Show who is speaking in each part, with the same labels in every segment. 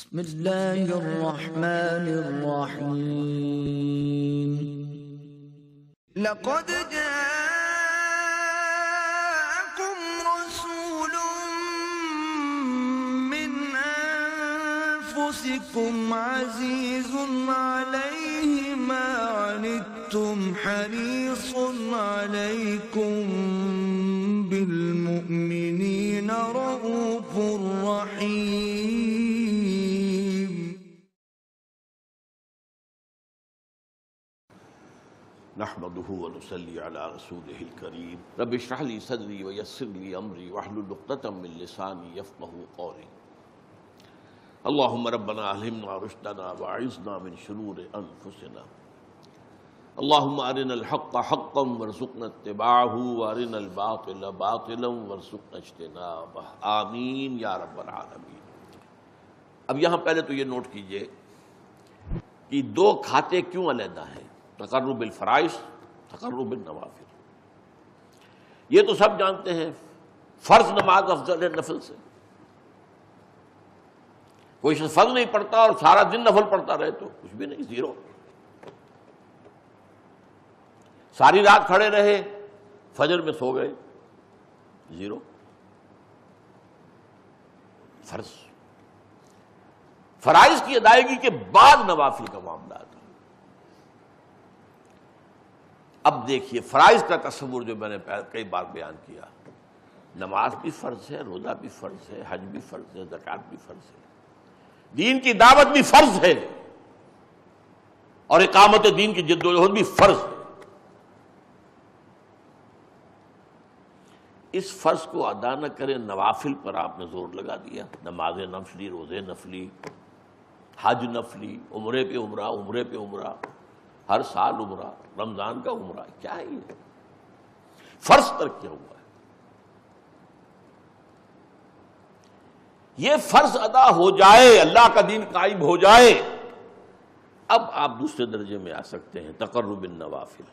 Speaker 1: بسم اللہ الرحمن الرحیم لقد جاءکم رسول من انفسکم عزیز علیہ ما عنتم حریص علیکم بالمؤمنین رؤوف رحیم۔
Speaker 2: نحمده ونصلي على رسوله الكريم رب اشرح لي صدري ويسر لي امري واحلل عقدة من لساني يفقهوا قولي اللهم ربنا الهمنا رشدنا واعصمنا من شرور انفسنا اللهم ارنا الحق حقا وارزقنا اتباعه وارنا الباطل باطلا وارزقنا اجتنابه آمین یا رب العالمین۔ اب یہاں پہلے تو یہ نوٹ کیجئے کہ دو کھاتے کیوں علیحدہ ہیں، تقرب بالفرائض، تقرب بالنوافل۔ یہ تو سب جانتے ہیں فرض نماز افضل ہے نفل سے۔ کوئی شخص فرض نہیں پڑھتا اور سارا دن نفل پڑھتا رہے تو کچھ بھی نہیں، زیرو۔ ساری رات کھڑے رہے فجر میں سو گئے، زیرو۔ فرض فرائض کی ادائیگی کے بعد نوافل کا معاملہ آتا ہے۔ اب دیکھیے فرائض کا تصور جو میں نے کئی بار بیان کیا، نماز بھی فرض ہے، روزہ بھی فرض ہے، حج بھی فرض ہے، زکوٰۃ بھی فرض ہے، دین کی دعوت بھی فرض ہے، اور اقامت دین کی جدوجہد بھی فرض ہے۔ اس فرض کو ادا نہ کریں، نوافل پر آپ نے زور لگا دیا، نماز نفلی، روزے نفلی، حج نفلی، عمرے پہ عمرہ، عمرے پہ عمرہ، ہر سال عمرہ، رمضان کا عمرہ، کیا ہے یہ؟ فرض ترک کیا ہوا ہے؟ یہ فرض ادا ہو جائے، اللہ کا دین قائم ہو جائے، اب آپ دوسرے درجے میں آ سکتے ہیں، تقرب النوافل۔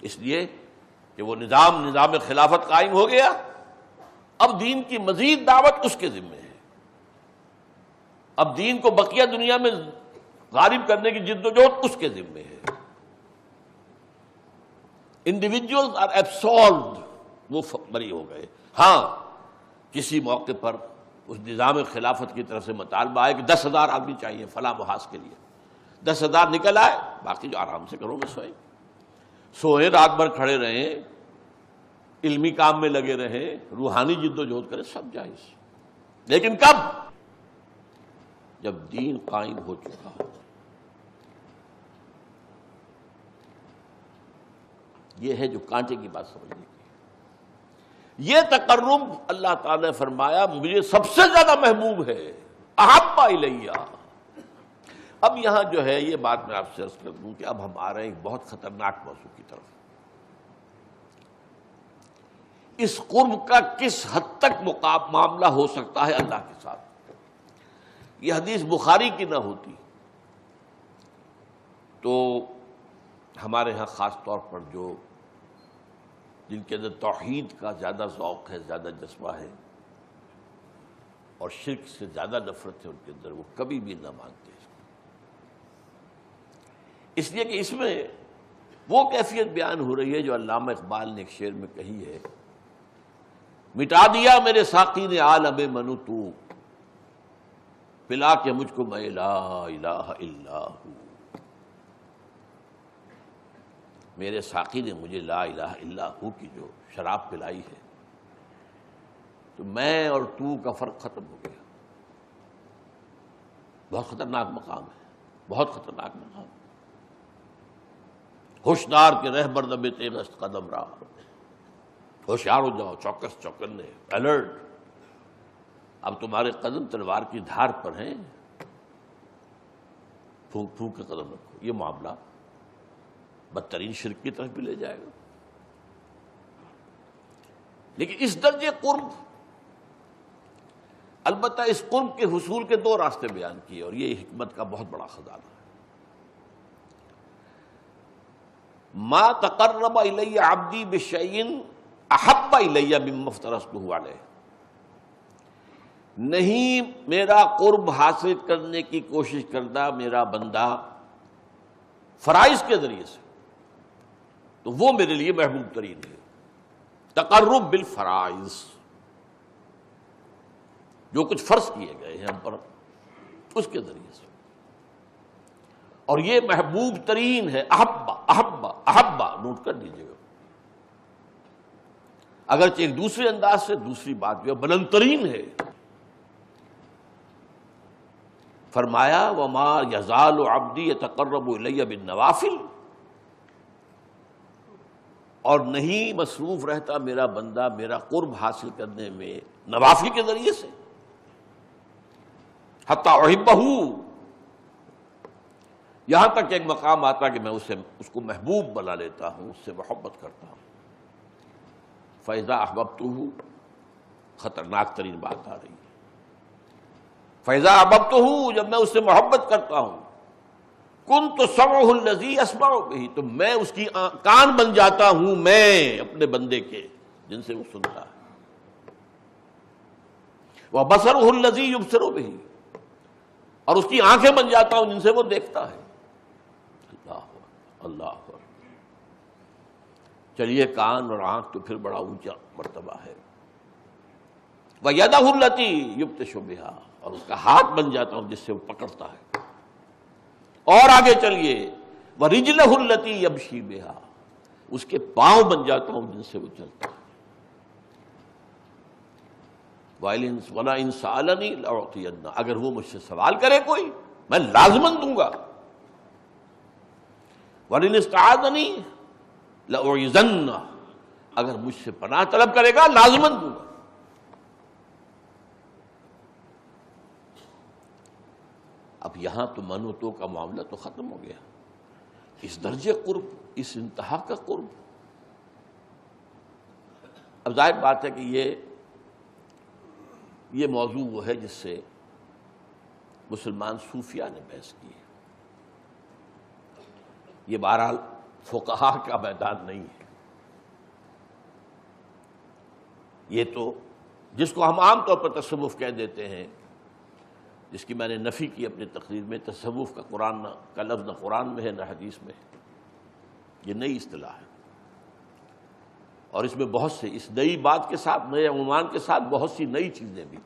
Speaker 2: اس لیے کہ وہ نظام خلافت قائم ہو گیا، اب دین کی مزید دعوت اس کے ذمہ ہے۔ اب دین کو بقیہ دنیا میں غالب کرنے کی جد و جہد اس کے ذمہ ہے۔ انڈیویجولز آر ایبسولوڈ، وہ بری ہو گئے۔ ہاں کسی موقع پر اس نظام خلافت کی طرف سے مطالبہ آئے کہ 10,000 آدمی چاہیے فلاں محاذ کے لیے، 10,000 نکل آئے، باقی جو آرام سے کرو گے سوئیں رات بھر کھڑے رہیں، علمی کام میں لگے رہیں، روحانی جد و جہد کریں، سب جائز، لیکن کب؟ جب دین قائم ہو چکا ہو۔ یہ ہے جو کانٹے کی بات سمجھنے کی۔ یہ تقرب اللہ تعالی نے فرمایا مجھے سب سے زیادہ محبوب ہے، احب الیہ۔ اب یہاں جو ہے یہ بات میں آپ سے عرض کر دوں کہ اب ہم آ رہے ہیں ایک بہت خطرناک موضوع کی طرف۔ اس قرب کا کس حد تک معاملہ ہو سکتا ہے اللہ کے ساتھ؟ یہ حدیث بخاری کی نہ ہوتی تو ہمارے ہاں خاص طور پر جن کے اندر توحید کا زیادہ ذوق ہے، زیادہ جذبہ ہے، اور شرک سے زیادہ نفرت ہے ان کے اندر، وہ کبھی بھی نہ مانتے اس کو۔ اس لیے کہ اس میں وہ کیفیت بیان ہو رہی ہے جو علامہ اقبال نے ایک شعر میں کہی ہے، مٹا دیا میرے ساقی نے عالم منو تو، پلا کے مجھ کو میں لا الہ الا ہوں۔ میرے ساقی نے مجھے لا الہ الا ہوں کی جو شراب پلائی ہے تو میں اور تو کا فرق ختم ہو گیا۔ بہت خطرناک مقام ہے، بہت خطرناک مقام۔ ہوشیار کے رہبر دبے تیغست قدم راہ، ہوشیار ہو جاؤ، چوکس چوکنے، الرٹ۔ اب تمہارے قدم تلوار کی دھار پر ہیں، پھونک پھونک کے قدم رکھو۔ یہ معاملہ بدترین شرک کی طرف بھی لے جائے گا۔ لیکن اس درجے قرب، البتہ اس قرب کے حصول کے دو راستے بیان کیے، اور یہ حکمت کا بہت بڑا خزانہ ہے۔ ما تقرب الی عبدی بشیء احب الی مما افترضتہ علیہ، نہیں میرا قرب حاصل کرنے کی کوشش کرتا میرا بندہ فرائض کے ذریعے سے تو وہ میرے لیے محبوب ترین ہے. تقرب بالفرائض، جو کچھ فرض کیے گئے ہیں ہم پر اس کے ذریعے سے، اور یہ محبوب ترین ہے. احبا احبا احبا، نوٹ کر دیجیے گا. اگرچہ ایک دوسرے انداز سے دوسری بات جو ہے بلند ترین ہے. فرمایا وما یزال عبدی یتقرب الی بالنوافل، اور نہیں مصروف رہتا میرا بندہ میرا قرب حاصل کرنے میں نوافل کے ذریعے سے، حتی احبہ، یہاں تک ایک مقام آتا کہ میں اس کو محبوب بنا لیتا ہوں، اس سے محبت کرتا ہوں. فَإِذَا أَحْبَبْتُهُ، خطرناک ترین بات آ رہی ہے. فَإِذَا أَحْبَبْتُهُ، جب میں اس سے محبت کرتا ہوں، كُنْتُ سَمْعُهُ الَّذِي يَسْمَعُ بِهِ، تو میں اس کی کان بن جاتا ہوں میں اپنے بندے کے جن سے وہ سنتا ہے. وَبَصَرُهُ الَّذِي يُبْصِرُ بِهِ، اور اس کی آنکھیں بن جاتا ہوں جن سے وہ دیکھتا ہے. اللہ اللہ. چلیے کان اور آنکھ تو پھر بڑا اونچا مرتبہ ہے. وَيَدَهُ الَّتِي يُبْطِشُ بِهَا، اور اس کا ہاتھ بن جاتا ہوں جس سے وہ پکڑتا ہے. اور آگے چلیے وَرِجْلَهُ الَّتِي يَمْشِي بِهَا، اس کے پاؤں بن جاتا ہوں جن سے وہ چلتا ہے. وَلَئِن سَأَلَنِي لَأُعْطِيَنَّهُ، اگر وہ مجھ سے سوال کرے کوئی میں لازماً دوں گا. وَلَئِنِ اسْتَعَاذَنِي لَأُعِيذَنَّهُ، اگر مجھ سے پناہ طلب کرے گا لازماً دوں گا. اب یہاں تو من و تو کا معاملہ تو ختم ہو گیا. اس درجے قرب، اس انتہا کا قرب. اب ظاہر بات ہے کہ یہ موضوع وہ ہے جس سے مسلمان صوفیہ نے بحث کی ہے. یہ بہرحال فقہا کا میدان نہیں ہے. یہ تو جس کو ہم عام طور پر تصوف کہہ دیتے ہیں، جس کی میں نے نفی کی اپنی تقریر میں، تصوف کا کا لفظ نہ قرآن میں ہے نہ حدیث میں ہے. یہ نئی اصطلاح ہے، اور اس میں بہت سے اس نئی بات کے ساتھ، نئے عنوان کے ساتھ بہت سی نئی چیزیں بھی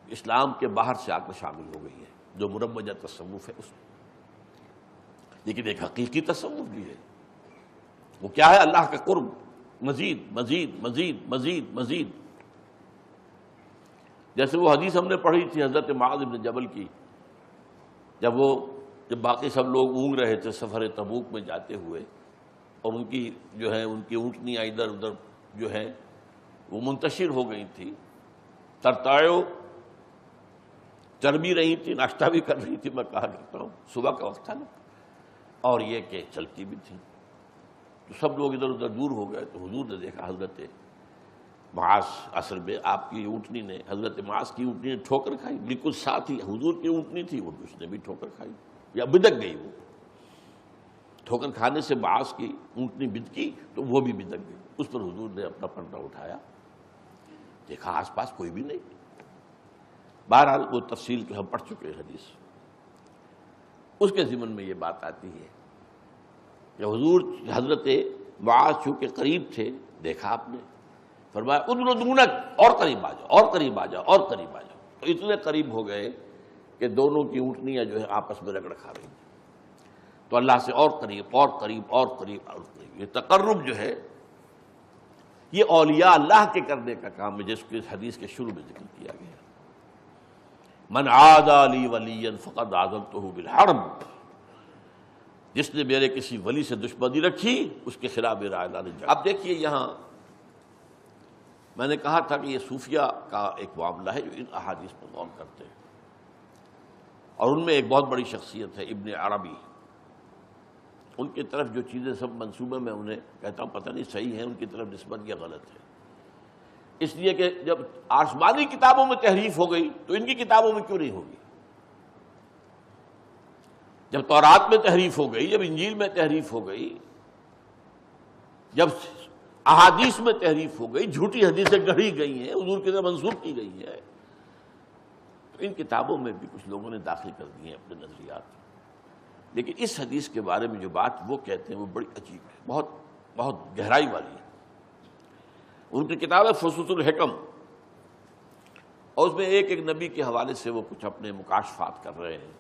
Speaker 2: اسلام کے باہر سے آ کر شامل ہو گئی ہیں جو مروجہ تصوف ہے اس میں. لیکن ایک حقیقی تصوف بھی ہے. وہ کیا ہے؟ اللہ کا قرب، مزید مزید مزید مزید مزید. جیسے وہ حدیث ہم نے پڑھی تھی حضرت معاذ بن جبل کی، جب باقی سب لوگ اونگ رہے تھے سفر تبوک میں جاتے ہوئے، اور ان کی اونٹنیاں ادھر ادھر جو ہے وہ منتشر ہو گئی تھی، ترتاؤ چر بھی رہی تھی، ناشتہ بھی کر رہی تھی، میں کہا کرتا ہوں صبح کا وقت تھا نا، اور یہ کہ چلتی بھی تھی. تو سب لوگ ادھر ادھر دور ہو گئے. تو حضور نے دیکھا حضرت معاذ عصر میں آپ کی اونٹنی نے، حضرت معاذ کی اونٹنی نے ٹھوکر کھائی. بالکل ساتھ ہی حضور کی اونٹنی تھی، وہ اس نے بھی ٹھوکر کھائی یا بدک گئی. وہ ٹھوکر کھانے سے معاذ کی اونٹنی بدکی تو وہ بھی بدک گئی. اس پر حضور نے اپنا پردہ اٹھایا، دیکھا آس پاس کوئی بھی نہیں. بہرحال وہ تفصیل کہ ہم پڑھ چکے ہیں حدیث. اس کے ضمن میں یہ بات آتی ہے کہ حضور حضرت معاذ چونکہ قریب تھے، دیکھا آپ نے، فرمایا ادنو دونک، اور قریب آ جاؤ، اور قریب آ جاؤ، اور قریب آ جاؤ. تو اتنے قریب ہو گئے کہ دونوں کی اونٹنیاں جو ہے آپس میں رگڑ کھا رہی ہیں. تو اللہ سے اور قریب اور قریب اور قریب اور قریب. یہ تقرب جو ہے یہ اولیاء اللہ کے کرنے کا کام ہے، جس کو اس حدیث کے شروع میں ذکر کیا گیا. من عادى لی ولیا فقد آذنتہ بالحرب، جس نے میرے کسی ولی سے دشمنی رکھی اس کے خلاف میرا اعلان جنگ. اب دیکھیے یہاں میں نے کہا تھا کہ یہ صوفیہ کا ایک معاملہ ہے جو ان احادیث پر غور کرتے ہیں، اور ان میں ایک بہت بڑی شخصیت ہے ابن عربی. ان کی طرف جو چیزیں سب منصوبے میں انہیں کہتا ہوں پتہ نہیں صحیح ہے ان کی طرف نسبت یا غلط ہے، اس لیے کہ جب آسمانی کتابوں میں تحریف ہو گئی تو ان کی کتابوں میں کیوں نہیں ہوگی؟ جب تورات میں تحریف ہو گئی، جب انجیل میں تحریف ہو گئی، جب احادیث میں تحریف ہو گئی، جھوٹی حدیثیں گڑھی گئی ہیں، حضور کی طرف منسوب کی گئی ہے، ان کتابوں میں بھی کچھ لوگوں نے داخل کر دی ہیں اپنے نظریات، لیکن اس حدیث کے بارے میں جو بات وہ کہتے ہیں وہ بڑی عجیب ہے، بہت بہت گہرائی والی ہے۔ ان کی کتاب ہے فصوص الحکم، اور اس میں ایک نبی کے حوالے سے وہ کچھ اپنے مکاشفات کر رہے ہیں،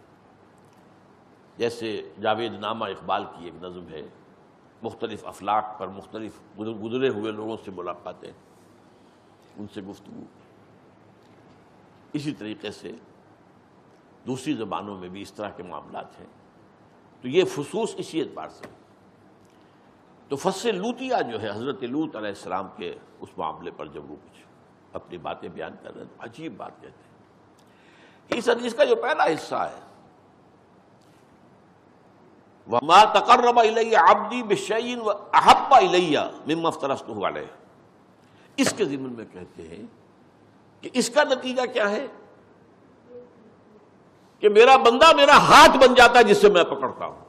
Speaker 2: جیسے جاوید نامہ اقبال کی ایک نظم ہے، مختلف افلاک پر مختلف گزرے ہوئے لوگوں سے ملاقاتیں، ان سے گفتگو۔ اسی طریقے سے دوسری زبانوں میں بھی اس طرح کے معاملات ہیں، تو یہ فصوص اسی اعتبار سے۔ تو فصل لوطیہ جو ہے حضرت لوط علیہ السلام کے اس معاملے پر جب وہ کچھ اپنی باتیں بیان کر رہے ہیں تو عجیب بات کہتے ہیں۔ اس حدیث کا جو پہلا حصہ ہے وَمَا تَقَرَّبَ إِلَيَّ عَبْدِي بِشَيْءٍ وَأَحَبَّ إِلَيَّ مِمَّا افْتَرَضْتُهُ عَلَيْهِ، اس کے ضمن میں کہتے ہیں کہ اس کا نتیجہ کیا ہے کہ میرا بندہ میرا ہاتھ بن جاتا ہے جس سے میں پکڑتا ہوں،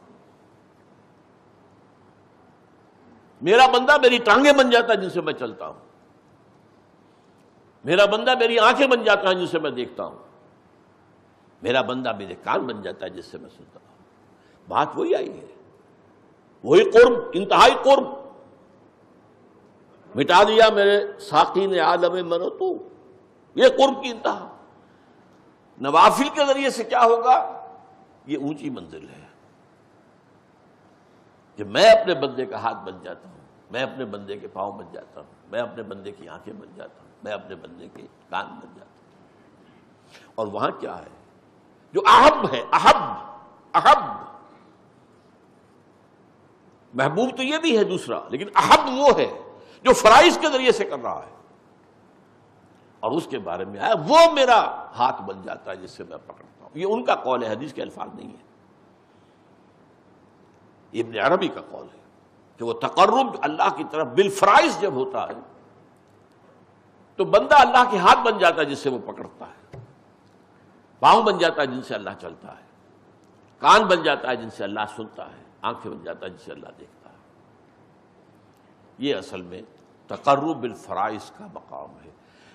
Speaker 2: میرا بندہ میری ٹانگیں بن جاتا ہے جن سے میں چلتا ہوں، میرا بندہ میری آنکھیں بن جاتا ہے جن سے میں دیکھتا ہوں، میرا بندہ میرے کان بن جاتا ہے جس سے میں سنتا ہوں۔ بات وہی آئی ہے، وہی قرب، انتہائی قرب۔ مٹا دیا میرے ساقی نے عالم من و تو، یہ قرب کی انتہا۔ نوافل کے ذریعے سے کیا ہوگا؟ یہ اونچی منزل ہے کہ میں اپنے بندے کا ہاتھ بن جاتا ہوں، میں اپنے بندے کے پاؤں بن جاتا ہوں، میں اپنے بندے کی آنکھیں بن جاتا ہوں، میں اپنے بندے کے کان بن جاتا ہوں۔ اور وہاں کیا ہے جو احب ہے، احب محبوب تو یہ بھی ہے دوسرا، لیکن احب وہ ہے جو فرائض کے ذریعے سے کر رہا ہے، اور اس کے بارے میں آیا وہ میرا ہاتھ بن جاتا ہے جس سے میں پکڑتا ہوں۔ یہ ان کا قول ہے، حدیث کے الفاظ نہیں ہے، ابن عربی کا قول ہے کہ وہ تقرب اللہ کی طرف بالفرائض جب ہوتا ہے تو بندہ اللہ کے ہاتھ بن جاتا ہے جس سے وہ پکڑتا ہے، پاؤں بن جاتا ہے جن سے اللہ چلتا ہے، کان بن جاتا ہے جن سے اللہ سنتا ہے، آنکھیں بن جاتا ہے جن سے اللہ دیکھتا ہے۔ یہ اصل میں تقرب بالفرائض کا مقام ہے۔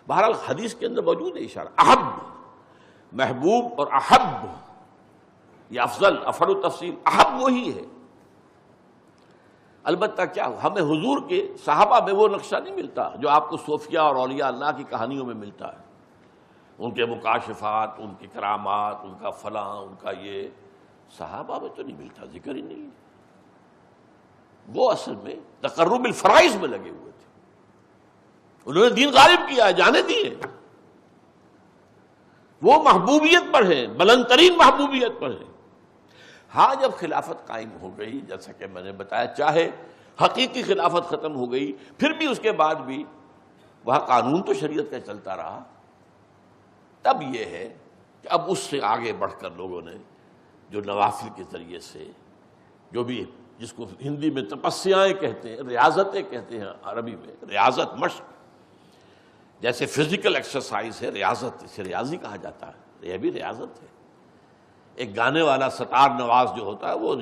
Speaker 2: بہرحال حدیث کے اندر موجود ہے اشارہ، احب، محبوب اور احب، یہ افضل، افضل التفصیل، احب وہی ہے۔ البتہ کیا ہمیں حضور کے صحابہ میں وہ نقشہ نہیں ملتا جو آپ کو صوفیہ اور اولیاء اللہ کی کہانیوں میں ملتا ہے، ان کے مکاشفات، ان کی کرامات، ان کا فلاں، ان کا یہ، صحابہ میں تو نہیں ملتا، ذکر ہی نہیں ہے۔ وہ اصل میں تقرب الفرائض میں لگے ہوئے تھے، انہوں نے دین غالب کیا ہے، جانے دیے، وہ محبوبیت پر ہیں، بلند ترین محبوبیت پر ہیں۔ ہاں جب خلافت قائم ہو گئی، جیسا کہ میں نے بتایا، چاہے حقیقی خلافت ختم ہو گئی، پھر بھی اس کے بعد بھی وہاں قانون تو شریعت کا چلتا رہا، تب یہ ہے کہ اب اس سے آگے بڑھ کر لوگوں نے جو نوافل کے ذریعے سے جو بھی، جس کو ہندی میں تپسیائیں کہتے ہیں، ریاضتیں کہتے ہیں عربی میں، ریاضت، مشق، جیسے فزیکل ایکسرسائز ہے ریاضت، اسے ریاضی کہا جاتا ہے، یہ بھی ریاضت ہے۔ ایک گانے والا ستار نواز جو ہوتا ہے وہ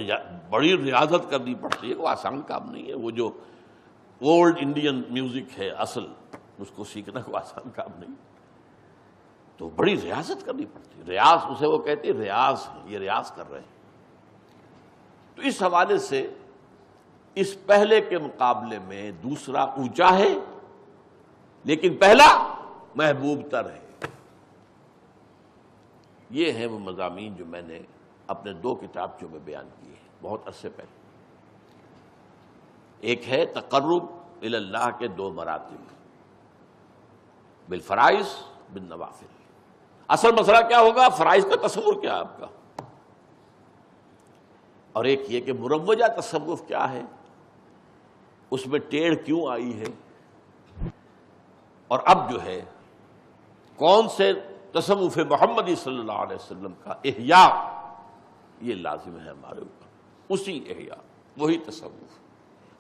Speaker 2: بڑی ریاضت کرنی پڑتی ہے، وہ آسان کام نہیں ہے، وہ جو اولڈ انڈین میوزک ہے اصل، اس کو سیکھنا کوئی آسان کام نہیں، تو بڑی ریاضت کرنی پڑتی ہے، ریاض اسے وہ کہتے ہیں، ریاض، یہ ریاض کر رہے ہیں۔ تو اس حوالے سے اس پہلے کے مقابلے میں دوسرا اونچا ہے، لیکن پہلا محبوب تر ہے۔ یہ ہیں وہ مضامین جو میں نے اپنے 2 کتابچوں میں بیان کیے ہیں بہت عرصے پہلے۔ ایک ہے تقرب الی اللہ کے 2 مراتب، بالفرائض بالنوافل۔ اصل مسئلہ کیا ہوگا؟ فرائض کا تصور کیا ہے آپ کا، اور ایک یہ کہ مروجہ تصوف کیا ہے، اس میں ٹیڑھ کیوں آئی ہے، اور اب جو ہے کون سے تصوف محمدی صلی اللہ علیہ وسلم کا احیاء یہ لازم ہے ہمارے اوپر، اسی احیاء، وہی تصوف،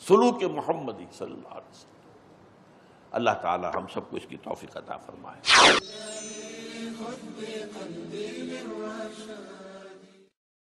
Speaker 2: سلوک محمدی صلی اللہ علیہ وسلم۔ اللہ تعالی ہم سب کو اس کی توفیق عطا فرمائے۔